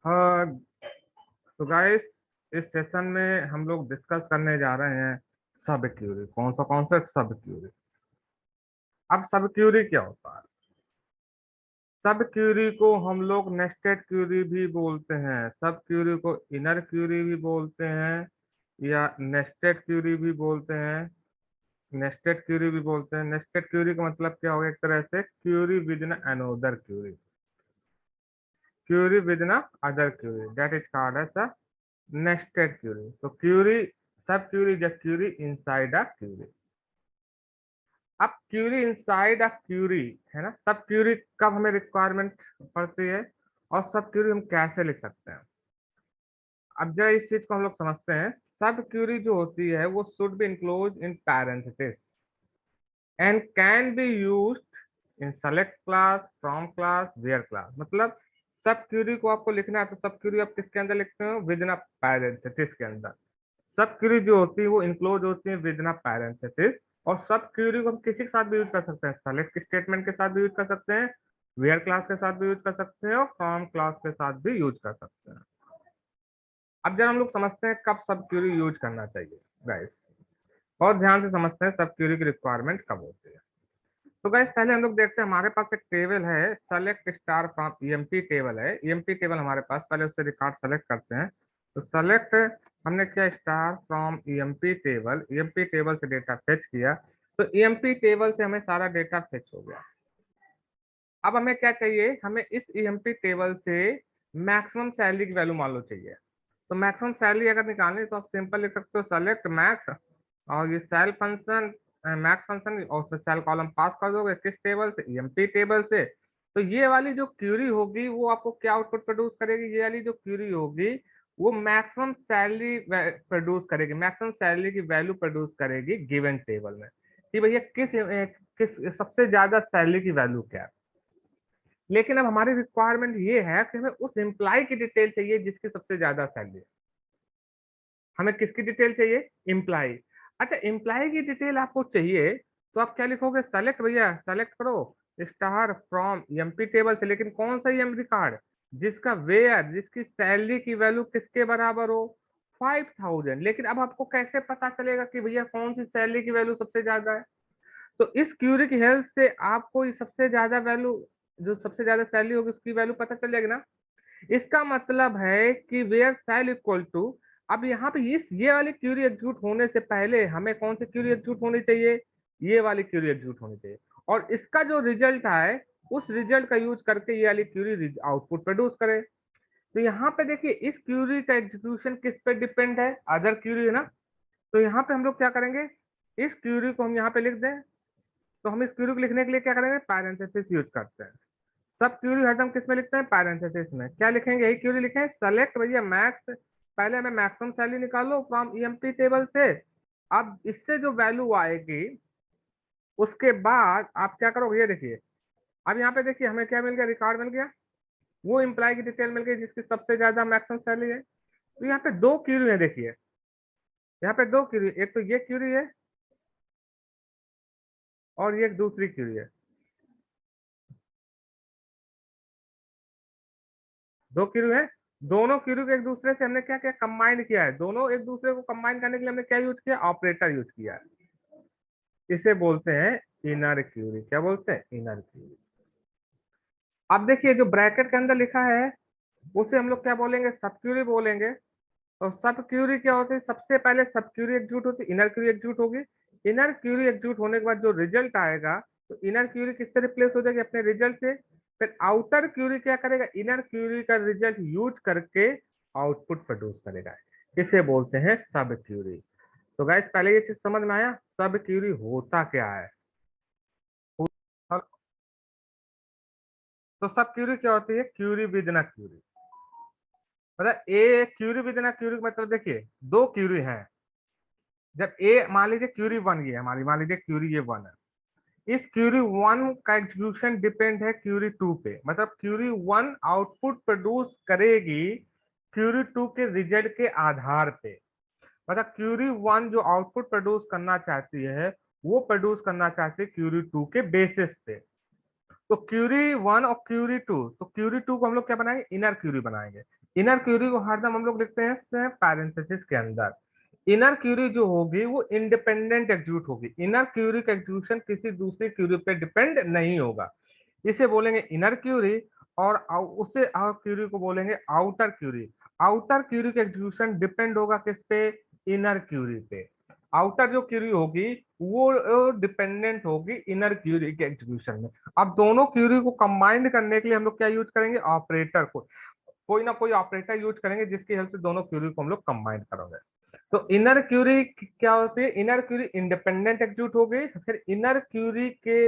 हाँ। तो गाइस, इस सेशन में हम लोग डिस्कस करने जा रहे हैं सब क्यूरी। कौन सा कॉन्सेप्ट? सब क्यूरी। अब सब क्यूरी क्या होता है? सब क्यूरी को हम लोग नेस्टेड क्यूरी भी बोलते हैं, सब क्यूरी को इनर क्यूरी भी बोलते हैं, या नेस्टेड क्यूरी भी बोलते हैं। नेस्टेड क्यूरी भी बोलते हैं। नेस्टेड क्यूरी का मतलब क्या होगा? एक तरह से query within another query, query within other query, that is called as a nested query. तो query, sub query is a query inside a query. अब क्यूरी इनसाइड अ क्यूरी है ना। सब क्यूरी कब हमें requirement पड़ती है, और सब क्यूरी हम कैसे लिख सकते हैं? अब जरा इस चीज को हम लोग समझते हैं। सब क्यूरी जो होती है वो should be enclose in parenthesis and can be used in select clause, from clause, where clause. मतलब सब क्यूरी को आपको लिखना है तो सब क्यूरी आप किसके अंदर लिखते हो? विद इन अ पैरेंथेसिस के अंदर। सब क्यूरी जो होती है वो इंक्लोज होती है विद इन अ पैरेंथेसिस। और सब क्यूरी को हम किसी के साथ भी यूज कर सकते हैं। सेलेक्ट स्टेटमेंट के साथ भी यूज कर सकते हैं, वेयर क्लास के साथ भी यूज कर सकते हैं, और फ्रॉम क्लास के साथ भी यूज कर सकते हैं। अब जब हम लोग समझते हैं कब सब क्यूरी यूज करना चाहिए गाइस, और ध्यान से समझते हैं सब क्यूरी की रिक्वायरमेंट कब होती है। तो गाइस, पहले हम लोग देखते हैं, हमारे पास एक टेबल है, select star from EMP table है। ईएमपी टेबल हमारे पास, पहले उससे रिकॉर्ड सेलेक्ट करते हैं। तो सेलेक्ट हमने किया star from EMP table, EMP table से डेटा फेच किया। तो ईएमपी टेबल से हमें सारा डेटा फेच हो गया। अब हमें क्या चाहिए? हमें इस ईएमपी टेबल से मैक्सिमम सैलरी की वैल्यू मान लो चाहिए। तो मैक्सिमम सैलरी अगर निकालनी है तो आप सिंपल लिख सकते हो सेलेक्ट मैक्स, और ये सेल फंक्शन, मैक्स फंक्शन, और उसमें सेल कॉलम पास कर दोगे किस टेबल से? ईएमपी टेबल से। तो ये वाली जो क्यूरी होगी वो आपको क्या आउटपुट प्रोड्यूस करेगी? ये वाली जो क्यूरी होगी वो मैक्सिमम सैलरी प्रोड्यूस करेगी, मैक्सिमम सैलरी की वैल्यू प्रोड्यूस करेगी गिवन टेबल में, कि भैया किस सबसे ज्यादा सैलरी की वैल्यू क्या है। लेकिन अब हमारी रिक्वायरमेंट ये है कि हमें उस एम्प्लॉय की डिटेल चाहिए जिसकी सबसे ज्यादा सैलरी है। हमें किसकी डिटेल चाहिए? एम्प्लॉय। अच्छा, एम्प्लॉय की डिटेल आपको चाहिए तो आप क्या लिखोगे? सेलेक्ट, भैया सेलेक्ट करो स्टार फ्रॉम एमपी टेबल से, लेकिन कौन सा एमपी कार्ड? जिसका वेयर, जिसकी सैलरी की वैल्यू किसके बराबर हो? 5000। लेकिन अब आपको कैसे पता चलेगा कि भैया कौन सी सैलरी की वैल्यू सबसे ज्यादा है? तो इस क्यूरी की हेल्प से आपको ये सबसे ज्यादा वैल्यू, जो सबसे ज्यादा सैलरी होगी उसकी वैल्यू पता चल जाएगी ना। इसका मतलब है कि वेयर सेल इक्वल टू, अब यहाँ पे इस ये वाली क्यूरी एग्जीक्यूट होने से पहले हमें कौन सी क्यूरी एग्जीक्यूट होनी चाहिए? ये वाली क्यूरी एग्जीक्यूट होनी चाहिए। और इसका जो रिजल्ट आए उस रिजल्ट का यूज करके ये वाली क्यूरी आउटपुट प्रोड्यूस करे। तो यहाँ पे देखिए, इस क्यूरी का एग्जीक्यूशन किस पे डिपेंड है? अदर क्यूरी है ना। तो यहाँ पे हम लोग क्या करेंगे? इस क्यूरी को हम यहाँ पे लिख दें। तो हम इस क्यूरी को लिखने के लिए क्या करेंगे? पैरेंथेसिस यूज करते हैं। सब क्यूरी हरदम किस में लिखते हैं? पैरेंथेसिस में। क्या लिखेंगे? यही क्यूरी लिखें, सेलेक्ट भैया मैक्स, पहले हमें मैक्सिमम सैलरी निकालो फ्रॉम ईएमपी टेबल से। अब इससे जो वैल्यू आएगी उसके बाद आप क्या करोगे? ये देखिए, अब यहाँ पे देखिए हमें क्या मिल गया? रिकॉर्ड मिल गया, वो एम्प्लॉय की डिटेल मिल गई जिसकी सबसे ज्यादा मैक्सिमम सैलरी है। तो यहाँ पे दो क्यूरी है, देखिए यहाँ पे दो क्यूरी, एक तो ये क्यूरी है और ये एक दूसरी क्यूरी है। दो क्यूरी है, दोनों क्यूरी को एक दूसरे से हमने क्या किया? कंबाइन किया है। दोनों एक दूसरे को कंबाइन करने के लिए हमने क्या यूज किया? ऑपरेटर यूज किया है। इसे बोलते हैं इनर क्यूरी। क्या बोलते हैं? Inner query. अब देखिए जो ब्रैकेट के अंदर लिखा है उसे हम लोग क्या बोलेंगे? सब क्यूरी बोलेंगे। तो सब क्यूरी क्या होती है? सबसे पहले सब क्यूरी एग्जीक्यूट होती है, इनर क्यूरी एग्जीक्यूट होगी। इनर क्यूरी एग्जीक्यूट होने के बाद जो रिजल्ट आएगा, तो इनर क्यूरी किससे रिप्लेस हो जाएगी? अपने रिजल्ट से। फिर आउटर क्यूरी क्या करेगा? इनर क्यूरी का रिजल्ट यूज करके आउटपुट प्रोड्यूस करेगा। इसे बोलते हैं सब क्यूरी। तो गाइस, पहले ये चीज समझ में आया सब क्यूरी होता क्या है? तो सब क्यूरी क्या होती है? Query within query. मतलब a query within query का मतलब देखिए, दो क्यूरी हैं। जब ए, मान लीजिए क्यूरी वन ये हमारी, मान लीजिए क्यूरी ये वन है, इस क्यूरी वन का एग्जीक्यूशन डिपेंड है क्यूरी टू पे। मतलब क्यूरी वन आउटपुट प्रोड्यूस करेगी क्यूरी टू के रिजल्ट के आधार पे। मतलब क्यूरी वन जो आउटपुट प्रोड्यूस करना चाहती है वो प्रोड्यूस करना चाहती है क्यूरी टू के बेसिस पे। तो क्यूरी 1 और क्यूरी 2, तो क्यूरी 2 को हम लोग क्या बनाएंगे, इनर क्यूरी बनाएंगे। इनर क्यूरी को हरदम हम लोग लिखते हैं पैरेंथेसिस के अंदर। इनर क्यूरी जो होगी वो इंडिपेंडेंट एग्जीक्यूट होगी, इनर क्यूरी का एग्जीक्यूशन किसी दूसरी क्यूरी पे डिपेंड नहीं होगा, इसे बोलेंगे इनर क्यूरी। और उससे क्यूरी को बोलेंगे आउटर क्यूरी। आउटर क्यूरी का एग्जीक्यूशन डिपेंड होगा किस पे, इनर क्यूरी पे। आउटर जो क्यूरी होगी वो डिपेंडेंट होगी इनर क्यूरी के एग्जीक्यूशन में। अब दोनों क्यूरी को कंबाइंड करने के लिए हम लोग क्या यूज करेंगे, ऑपरेटर को, कोई ना कोई ऑपरेटर यूज करेंगे जिसकी हेल्प से दोनों क्यूरी को हम लोग कंबाइन करोगे। तो इनर क्यूरी क्या होती है, इनर क्यूरी इंडिपेंडेंट एग्जीक्यूट हो गई, फिर इनर क्यूरी के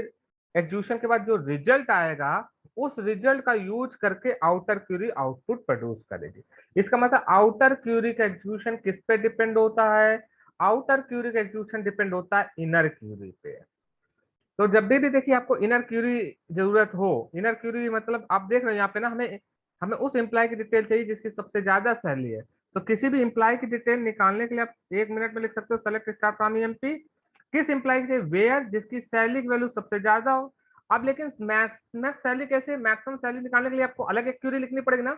एग्जीक्यूशन के बाद जो रिजल्ट आएगा उस रिजल्ट का यूज करके आउटर क्यूरी आउटपुट प्रोड्यूस करेगी। इसका मतलब आउटर क्यूरी का एग्जीक्यूशन किस पे डिपेंड होता है, आउटर क्यूरी का एग्जीक्यूशन डिपेंड होता है इनर क्यूरी पे। तो जब भी देखिए आपको इनर क्यूरी जरूरत हो, इनर क्यूरी मतलब आप देख रहे हैं यहाँ पे ना, हमें हमें उस एम्प्लॉय की डिटेल चाहिए जिसकी सबसे ज्यादा सैलरी है। तो किसी भी एम्प्लॉय की डिटेल निकालने के लिए आप 1 मिनट में लिख सकते हो सेलेक्ट स्टार फ्रॉम ईएमपी, किस एम्प्लॉय की वेयर जिसकी सैलरी की वैल्यू सबसे ज्यादा हो। अब लेकिन मैक्स सैलरी कैसे, मैक्सिमम सैलरी निकालने के लिए आपको अलग एक क्यूरी लिखनी पड़ेगी ना।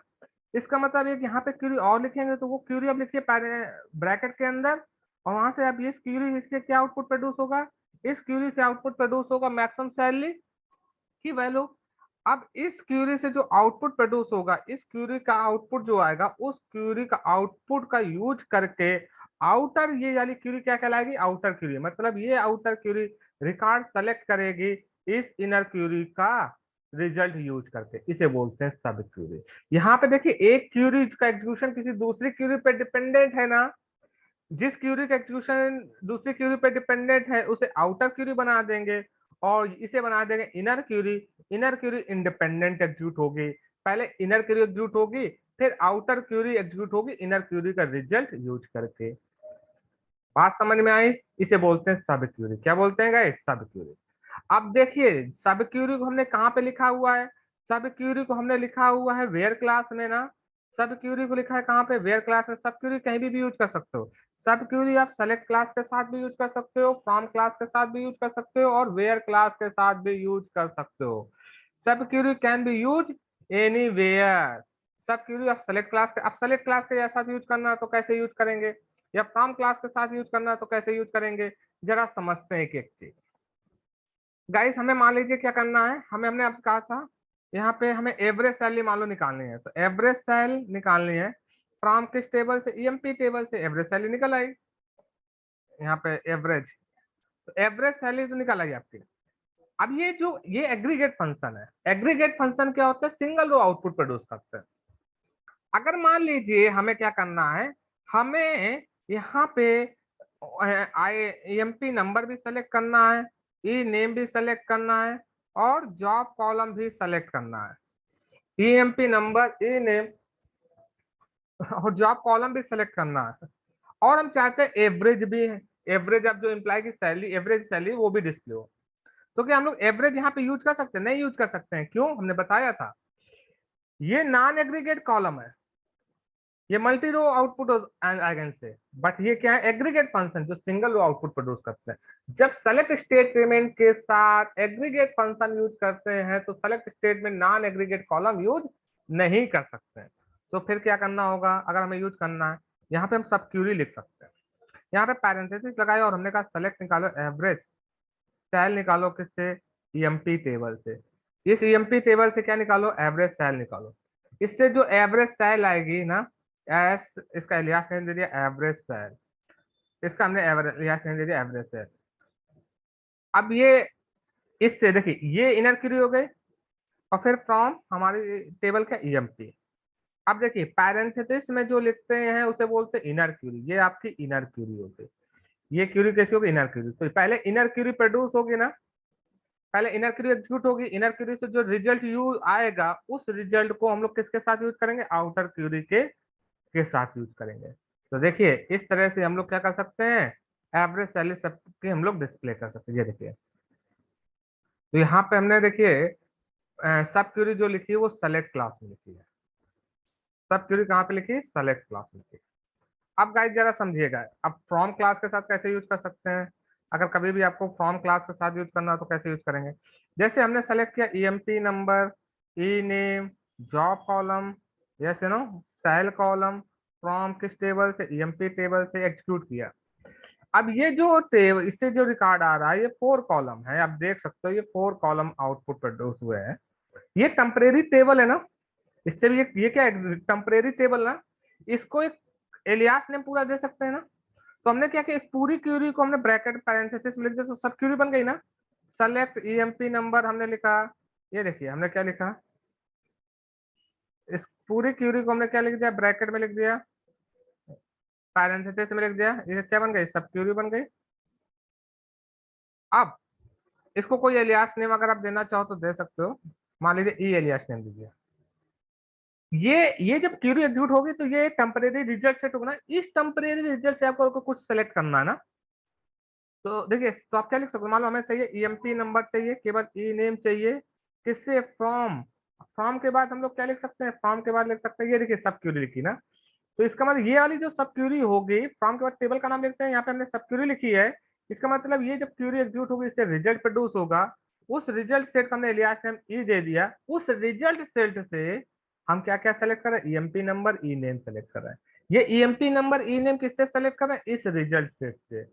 इसका मतलब एक यहाँ पे क्यूरी और लिखेंगे, तो वो क्यूरी आप लिखिए ब्रैकेट के अंदर, और वहां से आप ये क्यूरी, इसके क्या आउटपुट प्रोड्यूस होगा, इस क्यूरी से आउटपुट प्रोड्यूस होगा मैक्सिमम सैलरी की वैल्यू। अब इस क्यूरी से जो आउटपुट प्रोड्यूस होगा, इस क्यूरी का आउटपुट जो आएगा, उस क्यूरी का आउटपुट का यूज करके आउटर ये वाली क्यूरी क्या कहलाएगी, आउटर क्यूरी। मतलब ये आउटर क्यूरी रिकॉर्ड सेलेक्ट करेगी इस इनर क्यूरी का रिजल्ट यूज करके, इसे बोलते हैं सब क्यूरी। यहाँ पे देखिए एक क्यूरी का एग्जीक्यूशन किसी दूसरी क्यूरी पे डिपेंडेंट है ना, जिस क्यूरी का एग्जीक्यूशन दूसरी क्यूरी पे डिपेंडेंट है उसे आउटर क्यूरी बना देंगे, और इसे बना देंगे inner query. Inner query independent execute होगी, पहले इनर क्यूरी एग्जीक्यूट होगी, फिर आउटर क्यूरी एग्जीक्यूट होगी इनर क्यूरी का रिजल्ट यूज करके। बात समझ में आई, इसे बोलते हैं सब क्यूरी। क्या बोलते हैं गाइस, सब क्यूरी। अब देखिए सब क्यूरी को हमने कहाँ पे लिखा हुआ है, सब क्यूरी को हमने लिखा हुआ है वेयर क्लास में ना। सब क्यूरी को लिखा है कहाँ पे, वेयर क्लास में। सब क्यूरी कहीं भी यूज कर सकते हो। सब क्यूरी आप सेलेक्ट क्लास के साथ भी यूज कर सकते हो, फ्रॉम क्लास के साथ भी यूज कर सकते हो, और वेयर क्लास के साथ भी यूज कर सकते हो। Sub query can be use anywhere. Sub query आप सेलेक्ट क्लास के, आप सेलेक्ट क्लास के साथ यूज करना है तो कैसे यूज करेंगे, या फ्रॉम क्लास के साथ यूज करना है तो कैसे यूज करेंगे, जरा समझते हैं एक एक चीज। गाइस हमें मान लीजिए क्या करना है, हमने आपसे कहा था यहाँ पे हमें एवरेज सैलरी मान लो निकालनी है, तो एवरेज सैल निकालनी है फ्रॉम किस टेबल से, ईएमपी टेबल से एवरेज सैलरी निकल आई। यहाँ पे एवरेज, तो एवरेज सैलरी तो निकल आई आपकी। अब ये एग्रीगेट फंक्शन है, एग्रीगेट फंक्शन क्या होता है, सिंगल रो आउटपुट प्रोड्यूस करते हैं। अगर मान लीजिए हमें क्या करना है, हमें यहाँ पे ईएमपी नंबर भी सेलेक्ट करना है, ई नेम भी सेलेक्ट करना है, और जॉब कॉलम भी सेलेक्ट करना है। ईएमपी नंबर, ई नेम और जॉब कॉलम भी सेलेक्ट करना है, और हम चाहते हैं एवरेज भी है, एवरेज अब जो एम्प्लॉय की सैलरी, एवरेज सैलरी वो भी डिस्प्ले हो। तो क्या हम लोग एवरेज यहाँ पे यूज कर सकते हैं, नहीं यूज कर सकते हैं, क्यों, हमने बताया था ये नॉन एग्रीगेट कॉलम है, ये मल्टी रो आउटपुट आइगन से, बट ये क्या है, एग्रीगेट फंक्शन जो सिंगल रो आउटपुट प्रोड्यूस करते हैं। जब सेलेक्ट स्टेटमेंट के साथ एग्रीगेट फंक्शन यूज करते हैं तो select statement non aggregate column use नहीं कर सकते हैं। तो फिर क्या करना होगा, अगर हमें यूज करना है, यहाँ पे हम सब क्यूरी लिख सकते हैं। यहाँ पे पैरेंथेसिस लगाया और हमने कहा सेलेक्ट निकालो एवरेज सैल, निकालो किससे, ईएमपी टेबल से। इस ईएमपी टेबल से क्या निकालो, एवरेज सैल निकालो। इससे जो एवरेज सैल आएगी ना, एस, इसका एलियास नेम दे दिया एवरेज सैल, इसका हमने एवरेज एलियास नेम दे दिया एवरेज सैल। अब ये इससे देखिए ये इनर क्यूरी हो गई, और फिर फ्रॉम हमारी टेबल का ईएमपी। अब देखिए पैरेंथेसिस में जो लिखते हैं उसे बोलते हैं इनर क्यूरी, ये आपकी इनर क्यूरी होगी। ये क्यूरी कैसी होगी, इनर क्यूरी। तो पहले इनर क्यूरी प्रोड्यूस होगी ना, पहले इनर क्यूरी एग्जीक्यूट होगी, इनर क्यूरी से जो रिजल्ट यूज आएगा उस रिजल्ट को हम लोग किसके साथ यूज करेंगे, आउटर क्यूरी के साथ यूज करेंगे। तो देखिए इस तरह से हम लोग क्या कर सकते हैं, एवरेज सैलरी सबके हम लोग डिस्प्ले कर सकते हैं। ये देखिए, तो यहाँ पे हमने देखिए सब क्यूरी जो लिखी है वो सेलेक्ट क्लास में लिखी है। सब क्यूरी कहाँ पे लिखी है, सेलेक्ट क्लास में लिखी है। अब गाइस जरा समझिएगा, अब फ्रॉम क्लास के साथ कैसे यूज कर सकते हैं। अगर कभी भी आपको फ्रॉम क्लास के साथ यूज करना हो तो कैसे यूज करेंगे, जैसे हमने सेलेक्ट किया EMP number, E name, job column, yes no, sal column, from किस टेबल से, ईएमपी टेबल से एग्जीक्यूट किया। अब ये जो टेबल, इससे जो रिकॉर्ड आ रहा है ये 4 कॉलम है, आप देख सकते हो ये 4 कॉलम आउटपुट प्रोड्यूस हुए हैं। ये टेम्परेरी टेबल है ना, इससे भी ये क्या है, टेम्परेरी टेबल ना, इसको एक एलियास नेम पूरा दे सकते हैं ना। तो हमने क्या किया, इस पूरी क्यूरी को हमने ब्रैकेट पैरेंथेसिस में लिख दिया, तो सब क्यूरी बन गई ना। सेलेक्ट ईएमपी नंबर हमने लिखा, ये देखिए हमने क्या लिखा, इस पूरी क्यूरी को हमने क्या लिख दिया, ब्रैकेट में लिख दिया, पैरेंथेसिस में लिख दिया, ये क्या बन गई, सब क्यूरी बन गई। अब इसको कोई एलियास नेम अगर आप देना चाहो तो दे सकते हो, मान लीजिए ई एलियास नेम दीजिए। ये जब क्यूरी एग्जीक्यूट होगी तो ये टेम्परेरी रिजल्ट सेट होगा ना, इस टेम्परेरी रिजल्ट से आपको कुछ सेलेक्ट करना है ना। तो देखिए, तो आप क्या लिख सकते हो, मान लो हमें चाहिए ईएमपी नंबर चाहिए, केवल ई नेम चाहिए, किससे, फ्रॉम। फ्रॉम के बाद हम लोग क्या लिख सकते हैं, फ्रॉम के बाद लिख सकते हैं, ये देखिए सब क्यूरी लिखी ना। तो इसका मतलब ये वाली जो सब क्यूरी होगी, फ्रॉम के बाद टेबल का नाम लिखते हैं, यहाँ पे हमने सब क्यूरी लिखी है। इसका मतलब ये जब क्यूरी एग्जीक्यूट होगी, इससे रिजल्ट प्रोड्यूस होगा, उस रिजल्ट सेट का हमने एलियास नेम ई दे दिया, उस रिजल्ट सेट से हम क्या क्या सेलेक्ट कर रहे हैं, EMP number E name select कर रहे हैं। ये ईएमपी नंबर ई नेम किससे सेलेक्ट कर रहे हैं, इस रिजल्ट सेट से।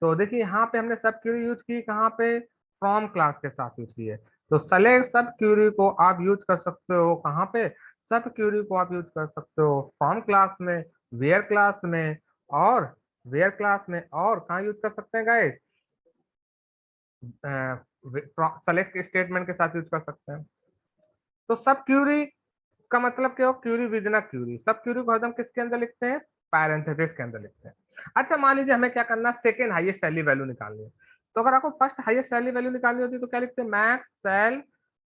तो देखिए यहाँ पे हमने सब क्यूरी यूज की, कहाँ पे, फ्रॉम क्लास के साथ यूज की है। तो सेलेक्ट सब क्यूरी को आप यूज कर सकते हो कहाँ पे, सब क्यूरी को आप यूज कर सकते हो फ्रॉम क्लास में, वेयर क्लास में, और वेयर क्लास में, और कहाँ यूज कर सकते हैं गाइस, सेलेक्ट स्टेटमेंट के साथ यूज कर सकते हैं। तो सब क्यूरी का मतलब क्या हो, Curie within Curie, sub Curie को हरदम किसके अंदर लिखते हैं, पैरेंथेसिस के अंदर लिखते हैं। अच्छा मान लीजिए हमें क्या करना है, सेकंड हाईएस्ट सैलरी वैल्यू निकालनी है। तो अगर आपको फर्स्ट हाईएस्ट सैलरी वैल्यू निकालनी होती है तो क्या लिखते हैं, max sal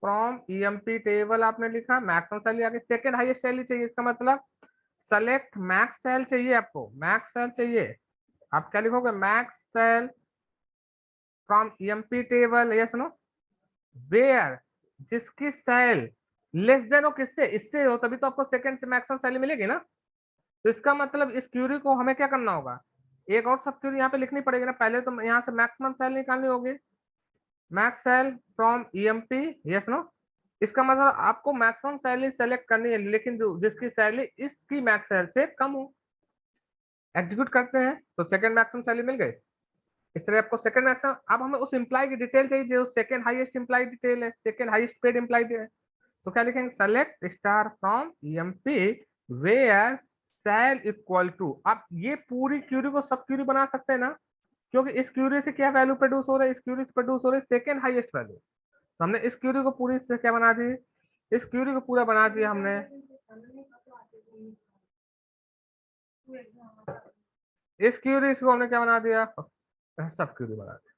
from EMP table, आपने लिखा मैक्सिमम सैलरी आगे, सेकंड हाईएस्ट सैलरी चाहिए, इसका मतलब सेलेक्ट मैक्स सेल चाहिए, आपको मैक्स सेल चाहिए, आप क्या लिखोगे, max sal from EMP table, yes no, where, जिसकी सेल लेस देन हो किससे, इससे हो, तभी तो आपको सेकंड से मैक्सिमम सैलरी मिलेगी ना। तो इसका मतलब इस क्यूरी को हमें क्या करना होगा, एक और सब क्यूरी यहाँ पे लिखनी पड़ेगी ना, पहले तो यहाँ से मैक्सिमम सेल निकालनी होगी, max sal from EMP, yes no. इसका मतलब आपको मैक्सिमम सैलरी सेलेक्ट करनी है, लेकिन जो जिसकी सैलरी इसकी मैक्स सैल से कम हो। एग्जीक्यूट करते हैं तो सेकंड मैक्सिमम सैलरी मिल गई। इस तरह आपको सेकंड मैक्सिमम, अब हमें उस एम्प्लॉय की डिटेल चाहिए जो सेकंड हाईएस्ट एम्प्लॉय डिटेल है, सेकंड हाईएस्ट पेड एम्प्लॉय है। तो क्या लिखेंगे, select star from EMP where sal equal to, आप ये पूरी क्यूरी को सब क्यूरी बना सकते हैं ना, क्योंकि इस क्यूरी से क्या वैल्यू प्रोड्यूस हो रहा है, इस क्यूरी से प्रोड्यूस हो रही है सेकंड हाईएस्ट वैल्यू। तो हमने इस क्यूरी को पूरी से क्या बना दी, इस क्यूरी को पूरा बना दिया हमने, इस क्यूरी को हमने क्या बना दिया, सब क्यूरी बना दिया।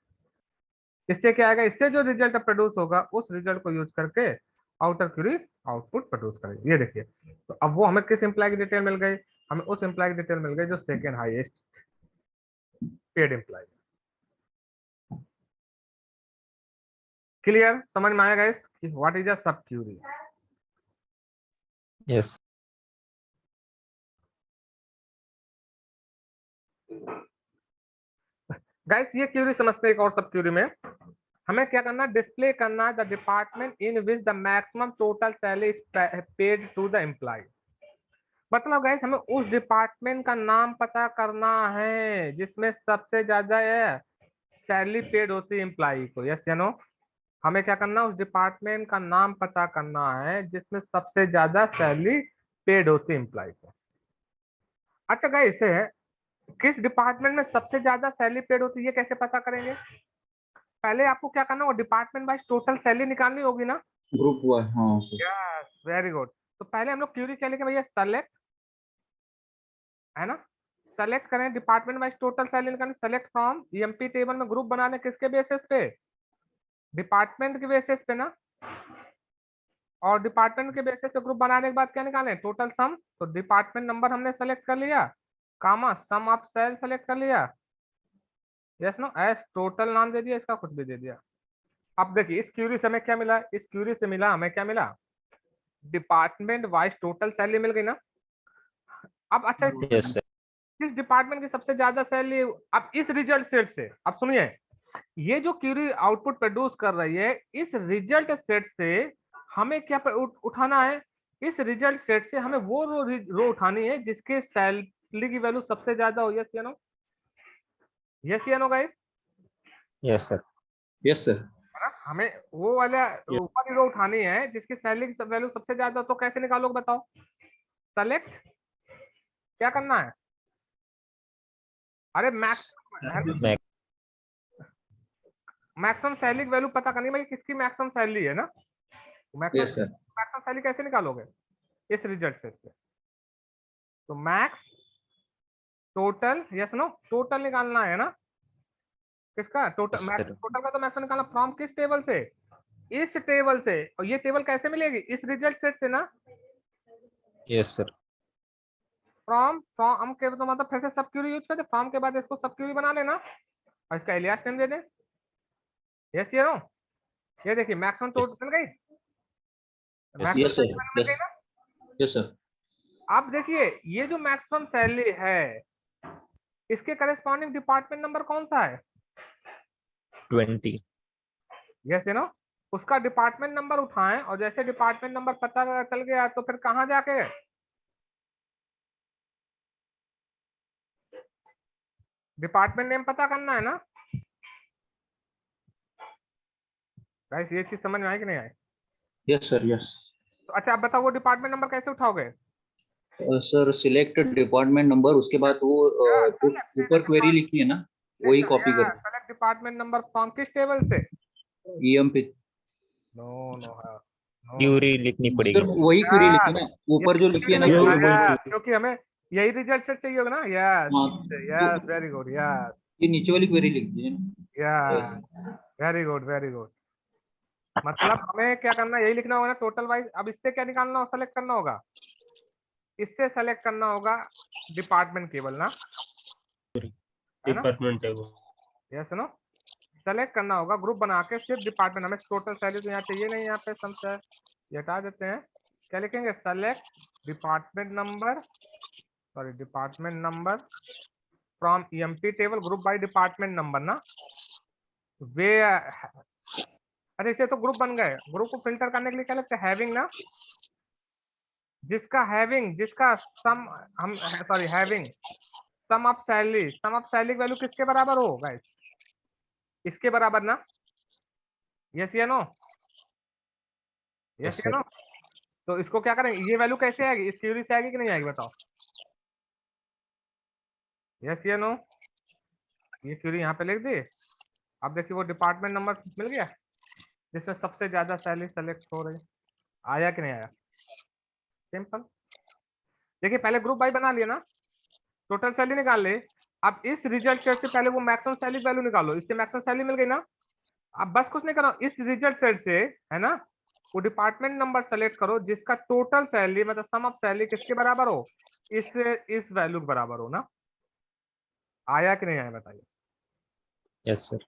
इससे क्या आएगा, इससे जो रिजल्ट प्रोड्यूस होगा उस रिजल्ट को यूज करके आउटर क्यूरी आउटपुट प्रोड्यूस करेगी। ये देखिए, तो अब वो हमें किस एम्प्लॉय की डिटेल मिल गई, हमें उस एम्प्लॉय की डिटेल मिल गई जो second highest paid employee. Clear, समझ में आएगा इस what is a sub query. Yes. Guys ये क्यूरी समझते हैं, एक और सब क्यूरी में हमें क्या करना, डिस्प्ले करना the department in which the maximum total salary paid to the employee. मतलब गाइस हमें उस डिपार्टमेंट का नाम पता करना है जिसमें सबसे ज्यादा सैलरी पेड होती है एम्प्लॉय को, यस या नो। हमें क्या करना, उस डिपार्टमेंट का नाम पता करना है जिसमें सबसे ज्यादा सैलरी पेड होती है एम्प्लॉय को। अच्छा गाइस, किस डिपार्टमेंट में सबसे ज्यादा सैलरी पेड होती है ये कैसे पता करेंगे, पहले आपको क्या करना, वो डिपार्टमेंट वाइज टोटल सैलरी निकालनी होगी ना। ग्रुप हुआ, हाँ। Yes, very good. तो पहले हम लोग क्यूरी क्या लिखें भैया, सेलेक्ट, है ना, सेलेक्ट करें डिपार्टमेंट वाइज टोटल सैलरी निकालनी, सेलेक्ट फ्रॉम ईएमपी टेबल में ग्रुप बनाने किसके बेसिस पे, डिपार्टमेंट के बेसिस पे ना। और डिपार्टमेंट के बेसिस पे ग्रुप बनाने के बाद क्या निकालें, टोटल सम। तो डिपार्टमेंट नंबर हमने सेलेक्ट कर लिया, कामा सम ऑफ सेल सेलेक्ट कर लिया, यस नो, एस टोटल नाम दे दिया, इसका कुछ भी दे दिया। अब देखिए इस क्यूरी से हमें क्या मिला, इस क्यूरी से मिला हमें क्या मिला, डिपार्टमेंट वाइज टोटल सैलरी मिल गई ना। अब अच्छा, यस सर। किस डिपार्टमेंट की सबसे ज्यादा सैलरी, अब इस रिजल्ट सेट से, अब सुनिए, ये जो क्यूरी आउटपुट प्रोड्यूस कर रही है, इस रिजल्ट सेट से हमें क्या उठाना है, इस रिजल्ट सेट से हमें वो रो उठानी है जिसके सैलरी की वैल्यू सबसे ज्यादा हो। यस या नो? यस या no guys? Yes sir. Yes sir. हमें वो वाला ऊपर की रो उठानी है जिसकी सैलरी की वैल्यू सबसे ज्यादा हो। तो कैसे निकालोगे बताओ? सेलेक्ट क्या करना है? अरे मैक्सिमम सैलरी की वैल्यू पता करनी है, किसकी मैक्सिमम सैलरी है ना। Yes sir. मैक्सिमम सैलरी कैसे निकालोगे? इस रिजल्ट से। तो max total, yes no, total निकालना है ना। किसका टोटल? मैक्स टोटल का तो मैक्सिमम निकालना। फ्रॉम किस टेबल से? इस टेबल से। और ये टेबल कैसे मिलेगी? इस रिजल्ट सेट से ना। Yes sir. फ्रॉम के तो मतलब फिर से सब क्यूरी यूज करते, फ्रॉम के बाद इसको सब क्यूरी बना लेना और इसका एलियास नेम दे दें। यस ये नो, ये देखिए मैक्सिमम टोटल मिल गई। Yes sir. Yes sir. अब देखिए ये जो मैक्सिमम सैलरी है इसके करेस्पॉन्डिंग डिपार्टमेंट नंबर कौन सा है? 20। यस यू नो, उसका डिपार्टमेंट नंबर उठाएं और जैसे डिपार्टमेंट नंबर पता चल गया तो फिर कहां जाके डिपार्टमेंट नेम पता करना है ना। गाइस ये चीज समझ में आई कि नहीं आई? Yes sir. यस। तो अच्छा आप बताओ वो डिपार्टमेंट नंबर कैसे उठाओगे? सर सिलेक्ट डिपार्टमेंट नंबर, उसके बाद वो ऊपर क्वेरी लिखी है ना, वही कॉपी करो। सेलेक्ट डिपार्टमेंट नंबर फ्रॉम किस टेबल से? ईएम पे। नो नो क्यूरी लिखनी सर पड़ेगी। वही क्वेरी लिखी ना, ऊपर जो लिखी है ना क्योंकि हमें यही रिजल्ट सेट चाहिए होगा ना। यस हाँ, यस वेरी गुड। यस ये नीचे वाली क्वेरी लिख दीजिए ना। Yes very good very good. मतलब हमें क्या करना, यही लिखना होगा ना टोटल वाइज। अब इससे क्या निकालना होगा, सेलेक्ट करना होगा, इससे सेलेक्ट करना होगा डिपार्टमेंट केवल ना, है ना। डिपार्टमेंट है वो। यस नो, सेलेक्ट करना होगा ग्रुप बना के सिर्फ डिपार्टमेंट। हमें टोटल सैलरी तो यहाँ चाहिए नहीं, यहाँ पे सम से ये हटा देते हैं। क्या लिखेंगे? Select department number, sorry department number from EMP table group by department number ना। वे अरे इसे तो ग्रुप बन गए। ग्रुप को फिल्टर करने के लिए क्या लगता है? हैविंग ना, जिसका सम हम sorry having sum of salary, sum of salary की वैल्यू किसके बराबर हो गाइस? इसके बराबर ना। यस या नो? यस या नो? तो इसको क्या करेंगे? ये वैल्यू कैसे आएगी? इस क्यूरी से आएगी कि नहीं आएगी बताओ? यस या नो? ये क्यूरी यहाँ पे लिख दी। अब देखिए वो डिपार्टमेंट नंबर मिल गया जिसमें सबसे ज्यादा सैलरी सेलेक्ट हो रही है। आया कि नहीं आया? सिंपल। देखिए पहले ग्रुप बाई बना लिया ना, टोटल सैलरी निकाल ले। अब इस रिजल्ट सेट से पहले वो मैक्सिमम सैलरी वैल्यू निकालो, इससे मैक्सिमम सैलरी मिल गई ना। अब बस कुछ नहीं करो, इस रिजल्ट सेट से है ना वो डिपार्टमेंट नंबर सेलेक्ट करो जिसका टोटल सैलरी मतलब सम ऑफ सैलरी किसके बराबर हो? इस वैल्यू के बराबर हो ना। आया कि नहीं आया बताइए? Yes sir.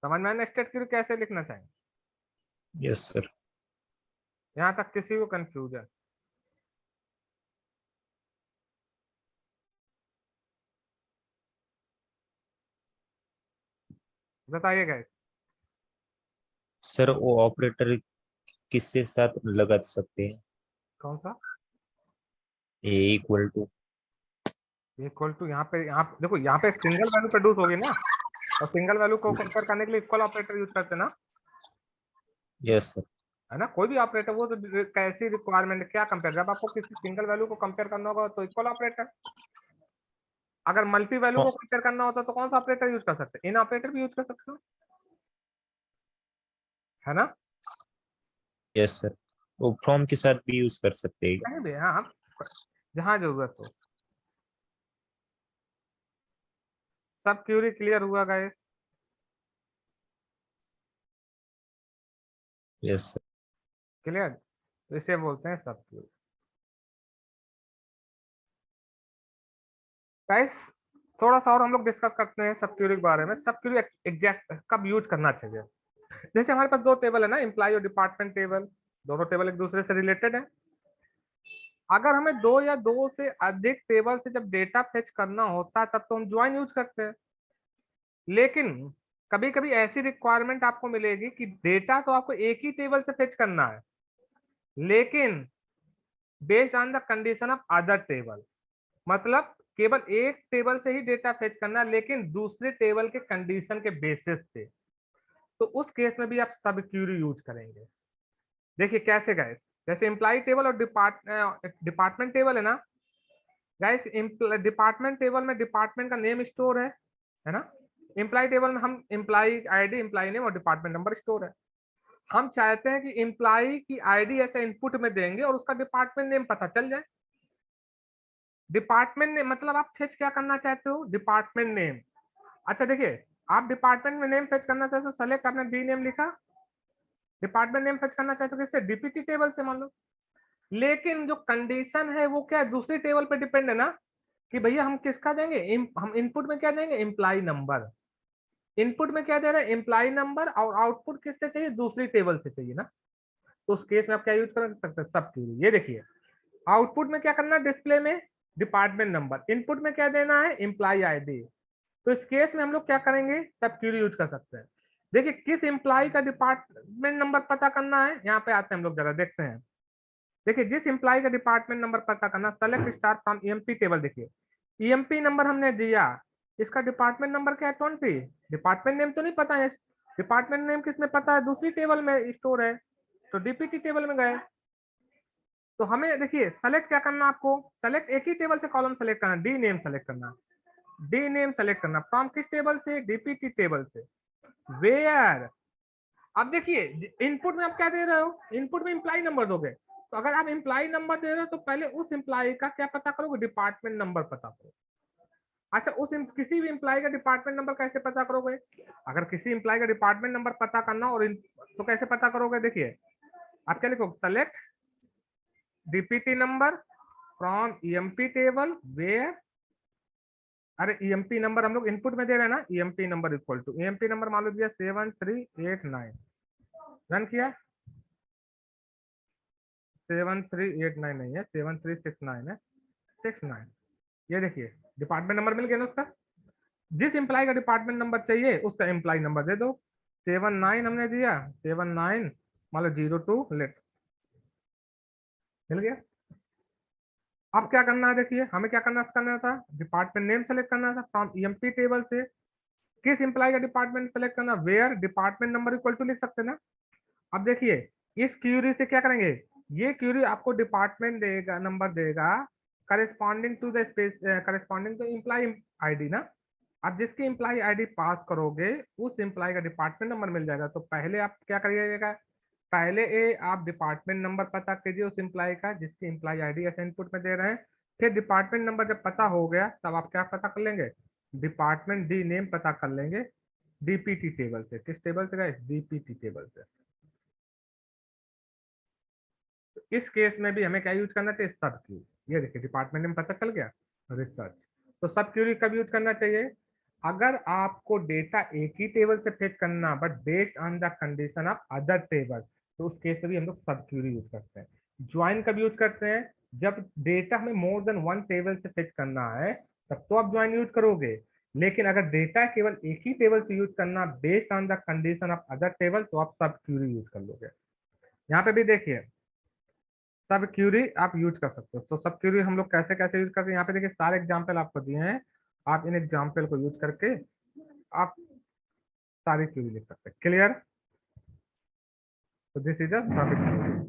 समझ में आया स्टेट क्यूरी कैसे लिखना चाहिए? Yes sir. यहाँ तक किसी को कंफ्यूजन? बताइए गाइस। सर वो ऑपरेटर किसके साथ लगा सकते हैं? कौन सा? ए इक्वल टू। इक्वल टू यहाँ देखो यहाँ पे सिंगल वैल्यू प्रोड्यूस होगी ना, और सिंगल वैल्यू को कंपेयर करने के लिए इक्वल ऑपरेटर यूज करते हैं ना, यस सर। है ना। कोई भी ऑपरेटर वो तो कैसी रिक्वायरमेंट क्या कंपेयर, जब आपको किसी सिंगल वैल्यू को कंपेयर करना होगा तो इक्वल ऑपरेटर। अगर मल्टी वैल्यू को कंपेयर करना होता तो कौन सा ऑपरेटर यूज कर सकते हैं? इन ऑपरेटर भी यूज कर सकते हो, है ना। Yes sir. वो फ्रॉम के साथ भी यूज कर सकते हैं। कहीं भी हाँ, जहां जरूरत हो। सब क्यूरी क्लियर हुआ गाइस? Yes sir. क्लियर, तो इसे बोलते हैं सब क्यूरी। गाइस थोड़ा सा और हम लोग डिस्कस करते हैं सब क्यूरी के बारे में। सब क्यूरी एग्जैक्ट कब यूज करना चाहिए? जैसे हमारे पास दो टेबल है ना, एम्प्लॉय और डिपार्टमेंट टेबल, दोनों टेबल एक दूसरे से रिलेटेड है। अगर हमें दो या दो से अधिक टेबल से जब डेटा फेच करना होता है तब तो हम ज्वाइन यूज करते हैं। लेकिन कभी कभी ऐसी रिक्वायरमेंट आपको मिलेगी कि डेटा तो आपको एक ही टेबल से फेच करना है, लेकिन based on the condition of other table, मतलब केवल एक टेबल से ही डेटा फेच करना है, लेकिन दूसरे टेबल के कंडीशन के बेसिस पे, तो उस केस में भी आप सब क्यूरी यूज करेंगे। देखिए कैसे गाइस, जैसे एम्प्लॉय टेबल और डिपार्टमेंट टेबल है ना गाइस, डिपार्टमेंट टेबल में डिपार्टमेंट का नेम स्टोर है ना। एम्प्लॉय टेबल में हम एम्प्लॉय आईडी, एम्प्लॉय नेम और डिपार्टमेंट नंबर स्टोर है। हम चाहते हैं कि एम्प्लॉय की आईडी ऐसे इनपुट में देंगे और उसका डिपार्टमेंट नेम पता चल जाए। डिपार्टमेंट नेम मतलब आप फेच क्या करना चाहते हो, डिपार्टमेंट नेम। अच्छा देखिए, आप डिपार्टमेंट में नेम फेच करना चाहते हो, सेलेक्ट आपने डी नेम लिखा, डिपार्टमेंट नेम फेच करना चाहते हो किससे, डीपीटी टेबल से मान लो। लेकिन जो कंडीशन है वो क्या है, दूसरी टेबल पे डिपेंड है ना, कि भैया हम किसका देंगे, हम इनपुट में क्या देंगे, एम्प्लॉय नंबर। इनपुट में क्या दे रहे हैं, एम्प्लॉय नंबर, और आउटपुट किससे चाहिए, दूसरी टेबल से चाहिए ना। तो उस केस में आप क्या यूज कर सकते हैं, सब क्यूरी। ये देखिए, आउटपुट में क्या करना है, डिस्प्ले में डिपार्टमेंट नंबर, इनपुट में क्या देना है, एम्प्लॉय आईडी। तो इस केस में हम लोग क्या करेंगे, सब क्यूरी यूज कर सकते हैं। देखिए किस एम्प्लॉय का डिपार्टमेंट नंबर पता करना है, यहाँ पे आते हैं हम लोग, जरा देखते हैं। देखिए जिस एम्प्लॉय का डिपार्टमेंट नंबर पता करना, select star from EMP table. देखिए ईएमपी नंबर हमने दिया, इसका डिपार्टमेंट नंबर क्या है, 20। डिपार्टमेंट नेम तो नहीं पता है, डिपार्टमेंट नेम किसमें पता है, दूसरी टेबल में स्टोर है, तो डीपीटी टेबल में गए। तो हमें देखिए सेलेक्ट क्या करना, आपको सेलेक्ट एक ही टेबल से कॉलम सेलेक्ट करना, डी नेम सेलेक्ट करना, डी नेम सेलेक्ट करना फ्रॉम किस टेबल से, डीपीटी टेबल से। वेयर, अब देखिए इनपुट में आप क्या दे रहे हो, इनपुट में एम्प्लॉय नंबर दोगे, तो अगर आप एम्प्लॉय नंबर दे रहे हो तो पहले उस एम्प्लॉय का क्या पता करोगे, डिपार्टमेंट नंबर पता करो। अच्छा किसी भी एम्प्लॉय का डिपार्टमेंट नंबर कैसे पता करोगे, अगर किसी एम्प्लॉय का डिपार्टमेंट नंबर पता करना और तो कैसे पता करोगे, देखिए आप क्या लिखोगे, select DPT number from EMP table where, अरे ईएमपी नंबर हम लोग इनपुट में दे रहे हैं ना, EMP number equal to EMP number मान लो दिया 7389, रन किया, 7389 नहीं है, 7369 है, 69। ये देखिए डिपार्टमेंट नंबर मिल गया ना उसका, जिस एम्प्लॉय का डिपार्टमेंट नंबर चाहिए उसका एम्प्लॉय नंबर दे दो, 79 हमने दिया, 79 मान लो 02 लेट, मिल गया। अब क्या करना है, देखिए हमें क्या करना था, डिपार्टमेंट नेम सेलेक्ट करना था फ्रॉम ईएमपी टेबल से, किस एम्प्लॉय का डिपार्टमेंट सेलेक्ट करना, where department number equal to लिख सकते ना। अब देखिए इस क्यूरी से क्या करेंगे, ये क्यूरी आपको डिपार्टमेंट देगा, नंबर देगा corresponding to the space, corresponding to employee ID ना। आप जिसकी एम्प्लॉय आईडी पास करोगे उस एम्प्लॉय का डिपार्टमेंट नंबर मिल जाएगा। तो पहले आप क्या करिएगा, पहले आप डिपार्टमेंट नंबर पता कीजिए उस एम्प्लॉय का जिसकी एम्प्लॉय आईडी ऐसे इनपुट में दे रहे हैं। फिर डिपार्टमेंट नंबर जब पता हो गया तब आप क्या पता कर लेंगे, डिपार्टमेंट डी नेम पता कर लेंगे डीपीटी टेबल से। किस टेबल से गए, डीपीटी टेबल से। तो इस केस में भी हमें क्या यूज करना चाहिए, सब क्यूरी। ये देखिए डिपार्टमेंट नेम पता चल गया, रिसर्च। तो सब क्यूरी कब यूज करना चाहिए, अगर आपको डेटा एक ही टेबल से फेच करना but based on the condition of other table, तो उस केस में भी हम लोग सब क्यूरी यूज करते हैं। ज्वाइन कब यूज करते हैं, जब डेटा हमें मोर देन वन टेबल से फेच करना है तब तो आप ज्वाइन यूज करोगे, लेकिन अगर डेटा केवल एक ही टेबल से यूज करना based on the condition of other table, तो आप सब क्यूरी यूज कर लोगे। यहाँ पे भी देखिए सब क्यूरी आप यूज कर सकते हो। तो सब क्यूरी हम लोग कैसे कैसे यूज करते हैं, यहाँ पे देखिए सारे एग्जाम्पल आपको दिए हैं, आप इन एग्जाम्पल को यूज करके आप सारी क्यूरी लिख सकते हैं। क्लियर, तो this is a sub Curie.